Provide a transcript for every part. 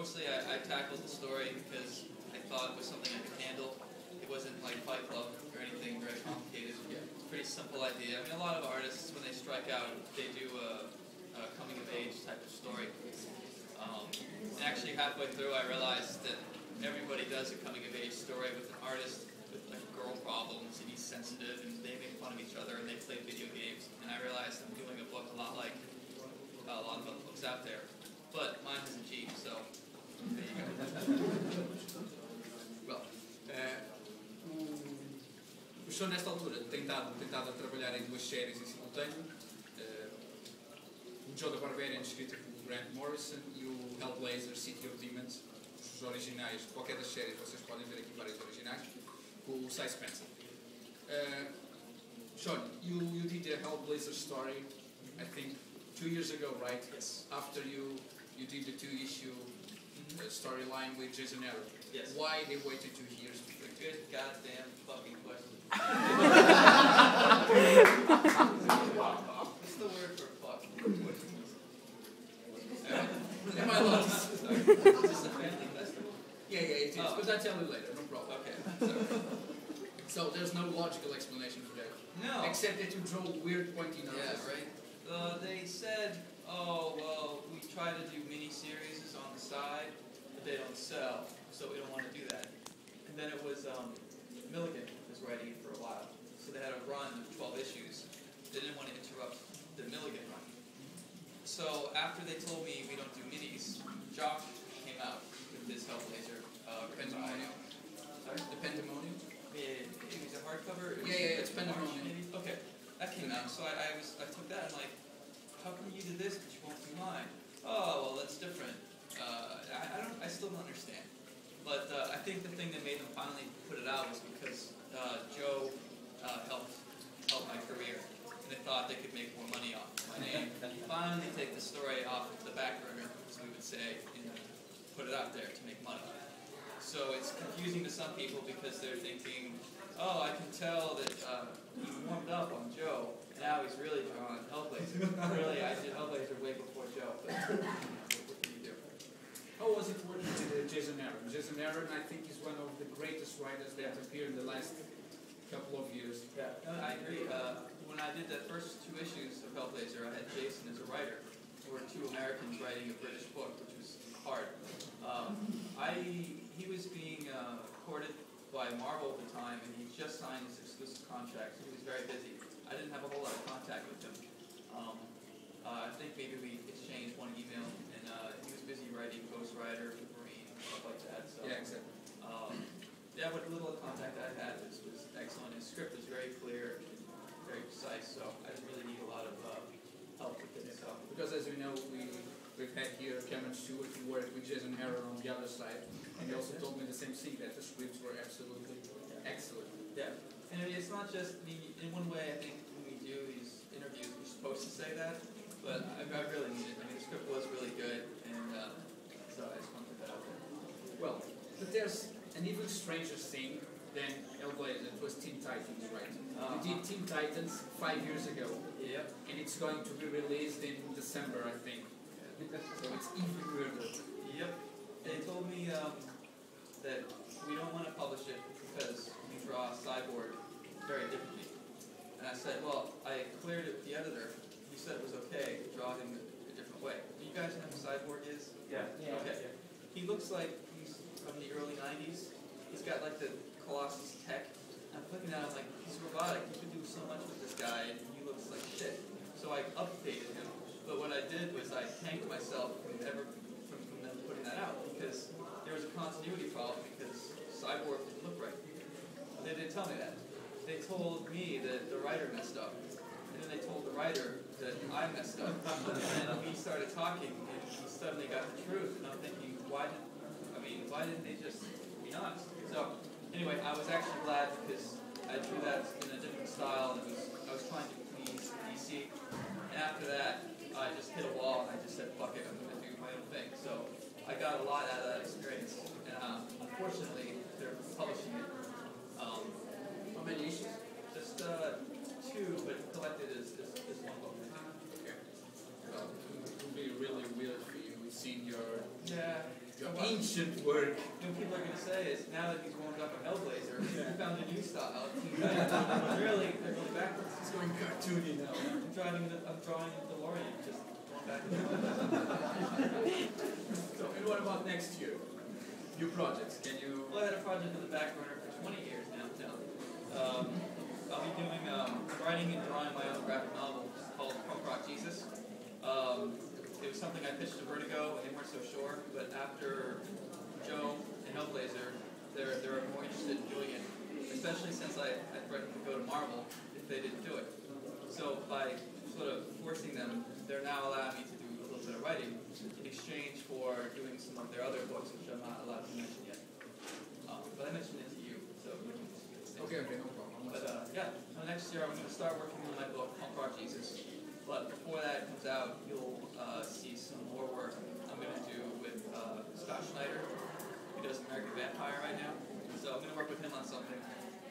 mostly I tackled the story because I thought it was something I could handle. It wasn't like Fight Club or anything very complicated. It's a pretty simple idea. I mean, a lot of artists, when they strike out, they do a coming-of-age type of story. And actually, halfway through, I realized that everybody does a coming-of-age story with an artist with like girl problems, and he's sensitive, and they make fun of each other, and they play video games. And I realized I'm doing a book a lot like a lot of other books out there, but mine is a Jeep, so there you go. Well, o Sean nesta altura tem estado a trabalhar em duas séries em simultâneo, o Joe the Barbarian, escrito por Grant Morrison, e o Hellblazer, City of Demons, os originais, qualquer das séries, vocês podem ver aqui vários originais, com o Cy Spencer. Sean, you did a Hellblazer story, I think, 2 years ago, right? Yes. After you did the 2-issue storyline with Jason Aaron. Yes. Why they waited 2 years? Good goddamn fucking question. What's the word for fuck? Am I lost? Is this a family festival? Yeah, it is. But I'll tell you later, no problem. Okay. So there's no logical explanation for that. No. Except that you draw weird pointy noses. Yeah, right. They said, oh, well, we try to do mini-series on the side, but they don't sell, so we don't want to do that. And then it was, Milligan was writing it for a while, so they had a run of 12 issues. They didn't want to interrupt the Milligan run. So after they told me we don't do minis, Josh came out with this Hellblazer, Pandemonium. Sorry? The Pandemonium? It was a hardcover? Yeah, it's Pandemonium. Okay, that came out, so I took that and like, how come you did this but you won't do mine? Oh, well, that's different. I still don't understand. But I think the thing that made them finally put it out was because Joe helped my career, and they thought they could make more money off my name. And finally take the story off the back burner, as we would say, and put it out there to make money. So it's confusing to some people because they're thinking, oh, I can tell that he warmed up on Joe, and now he's really drawing Hellblazer. Really, I did Hellblazer way before Joe, but what can you do? How was it working with Jason Aaron? Jason Aaron, I think, is one of the greatest writers that appeared in the last couple of years. Yeah, I agree. When I did the first 2 issues of Hellblazer, I had Jason as a writer. There were 2 Americans writing a British book, which was hard. He was being courted by Marvel at the time, and he just signed his exclusive contract, so he was very busy. I didn't have a whole lot of contact with him. I think maybe we exchanged one email, and he was busy writing Ghost Rider, Wolverine, stuff like that. So, yeah, exactly. Yeah, what little contact I had was excellent. His script was very clear, very precise, so I didn't really need a lot of help with it. So. Because as we know, we've had here Cameron Stewart who worked with Jason Aaron on the other side, and he also told me the same thing, that the scripts were absolutely excellent. Yeah, and it's not just, I mean, in one way I think when we do these interviews we're supposed to say that, but I really mean it. I mean, the script was really good, and so I just want to put that out there. Well, but there's an even stranger thing than Hellblazer. It was Teen Titans, right? You did Teen Titans 5 years ago. Yep. And it's going to be released in December, I think. So it's even weirder. Yep. They told me that we don't want to publish it because we draw Cyborg very differently. And I said, well, I cleared it with the editor. He said it was okay to draw him a different way. Do you guys know who Cyborg is? Yeah. Okay. Yeah. He looks like he's from the early 90s. He's got like the Colossus tech. I'm looking at him like, he's robotic. You can do so much with this guy, and he looks like shit. So I updated him. But what I did was I tanked myself from them putting that out, because there was a continuity problem because Cyborg didn't look right. They didn't tell me that. They told me that the writer messed up. And then they told the writer that I messed up. And we started talking, and he suddenly got the truth. And I'm thinking, why didn't they just be honest? So anyway, I was actually glad because I drew that in a different style, and I was trying to please DC. And after that, I just hit a wall, and I just said, fuck it, I'm going to do my own thing. So I got a lot out of that experience. And unfortunately, they're publishing it. How many issues? Just 2, but collected is one book. Okay. Well, it would be really weird for you seeing your Your ancient work. What people are going to say is, now that he's warmed up a Hellblazer, he found a new style. They're really backwards. It's going cartoony now. I'm drawing the DeLorean, just going back and So, and what about next year? New projects, can you... Well, I had a project in the back burner for 20 years now. I'll be doing, writing and drawing my own graphic novel called Punk Rock Jesus. It was something I pitched to Vertigo, and they weren't so sure, but after Joe and Hellblazer, they were more interested in doing it, especially since I threatened to go to Marvel if they didn't do it. So by sort of forcing them, they're now allowing me to do a little bit of writing in exchange for doing some of their other books, which I'm not allowed to mention yet. But I mentioned it to you, so you can just Okay, no problem. But yeah, so next year I'm going to start working on my book, Punk Rock Jesus. But before that comes out, you'll see some more work I'm going to do with Scott Schneider, who does American Vampire right now. So I'm going to work with him on something.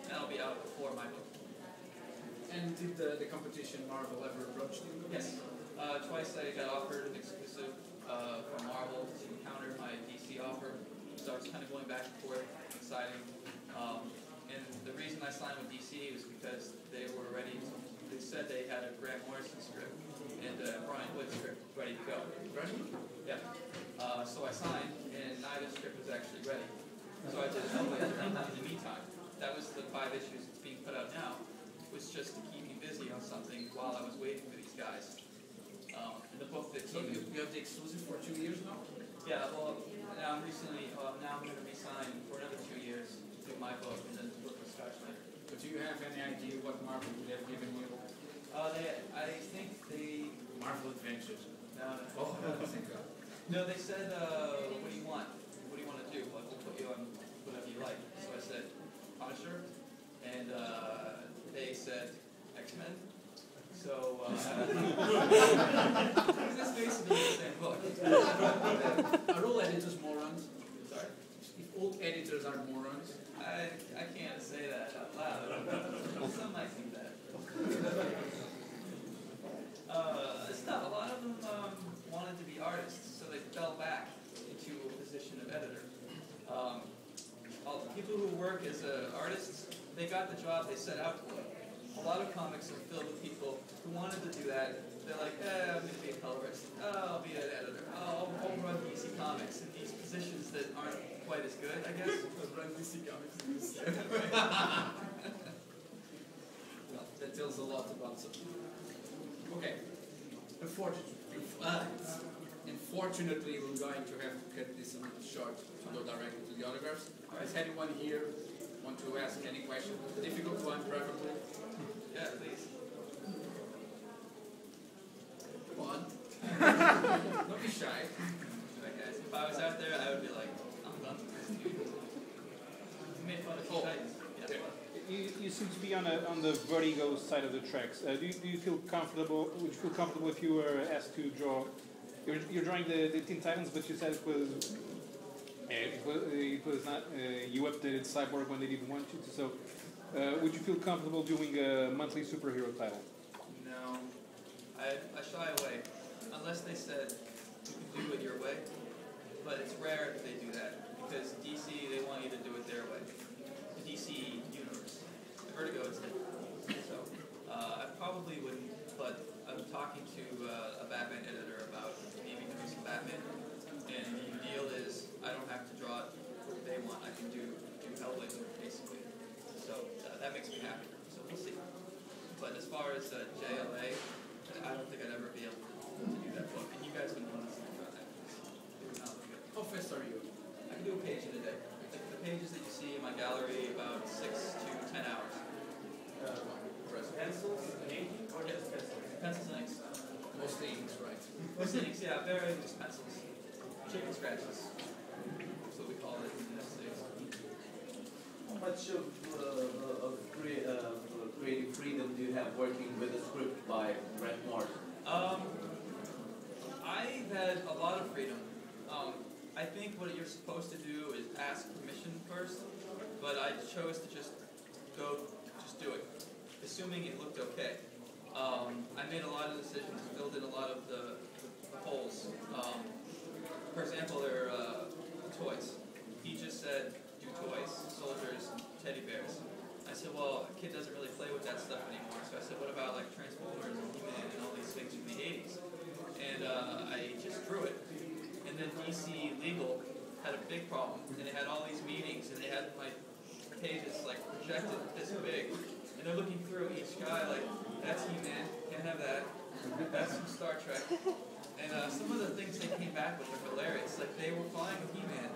That'll be out before my book. And did the competition Marvel ever approach you? Yes. Twice I got offered an exclusive from Marvel to counter my DC offer. So I was kind of going back and forth, exciting. And the reason I signed with DC was because they were ready to, they said they had a Grant Morrison script and a Brian Wood script ready to go. Ready? Yeah. So I signed, and neither script was actually ready. So I did Hellblazer in the meantime. That was the 5 issues that's being put out now, was just to keep me busy on something while I was waiting for these guys. And the book that So you have the exclusive for 2 years now? yeah, well, now I'm recently, now I'm going to re-sign for another 2 years to do my book and then to work with Scott Schneider. But do you have any idea what Marvel would have given you? I think they... Marvel Adventures. No, Oh, thank God. no, they said, what do you want? What do you want to do? Like, we'll put you on whatever you like. So I said, Punisher, and they said, X-Men. So, it's basically the same book. Are all editors morons? Sorry? If all editors are morons? I can't say that out loud. Some might think that. It's not. A lot of them wanted to be artists, so they fell back into a position of editor. All the people who work as artists, they got the job they set out for. A lot of comics are filled with people who wanted to do that. They're like, I'm going to be a colorist. I'll be an editor. I'll run DC Comics in these positions that aren't quite as good, I guess. Run DC Comics. Well, that tells a lot about something. Okay. Unfortunately, we're going to have to cut this a little short to go directly to the autographs. Does anyone here want to ask any question? Difficult one, preferably. Yeah, please. Come on. Don't be shy. Right, guys. If I was out there, I would be like, I'm done with this dude. You made fun of the Titans. Yeah. You seem to be on the Vertigo side of the tracks. Do you feel comfortable? Would you feel comfortable if you were asked to draw? You're drawing the Teen Titans, but you said it was not. You updated Cyborg when they didn't want you to. So, would you feel comfortable doing a monthly superhero title? No, I shy away unless they said you can do it your way. But it's rare that they do that because DC, they want you to do it their way. The DC universe, the Vertigo is different. So I probably wouldn't. But I'm talking to a Batman editor about maybe doing some Batman, and the deal is I don't have to draw it what they want. I can do Hellblazer basically. So that makes me happy. So we'll see. But as far as JLA, I don't think I'd ever be able to do that book. And you guys wouldn't want to think about that. It would not look good. How fast are you? I can do a page in a day. The pages that you see in my gallery, about 6 to 10 hours. Pencils and ink, or just pencils? Pencils and inks. Mostly inks, right? Mostly inks, yeah, very loose pencils. Chicken scratches. That's what we call it in the United States. How much of creative freedom do you have working with a script by Grant Morrison? I've had a lot of freedom. I think what you're supposed to do is ask permission first, but I chose to just do it, assuming it looked okay. I made a lot of decisions, filled in a lot of the holes. For example, teddy bears. I said, well, a kid doesn't really play with that stuff anymore. So I said, what about like Transformers and He-Man and all these things from the 80s? And I just drew it. And then DC Legal had a big problem, and they had all these meetings, and they had my pages like projected this big, and they're looking through each guy like, that's He-Man, can't have that. That's from Star Trek. And some of the things they came back with are hilarious. Like they were fine with He-Man,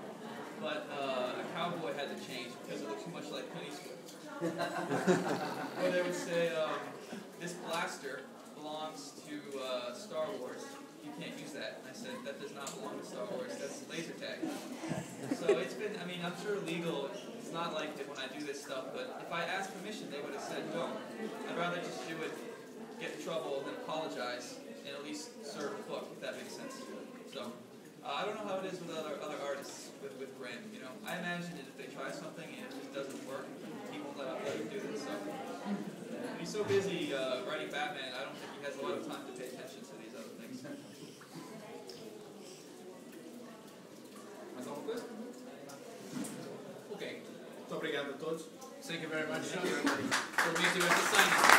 but a cowboy had to change because it looked too much like Penny Swift. Or they would say, this blaster belongs to Star Wars. You can't use that. And I said, that does not belong to Star Wars. That's laser tag. So it's been, I mean, I'm sure legal, it's not like it when I do this stuff, but if I asked permission, they would have said, no. I'd rather just do it, get in trouble, than apologize, and at least serve the book, if that makes sense. So, I don't know how it is with other artists with Grant, you know. I imagine that if they try something and it doesn't work, he won't let them do this. So, he's so busy writing Batman, I don't think he has a lot of time to pay attention to these other things. Mais alguma coisa? Ok. Muito obrigado a todos. Thank you very much. Thank you, everybody. So, meet you at the signing.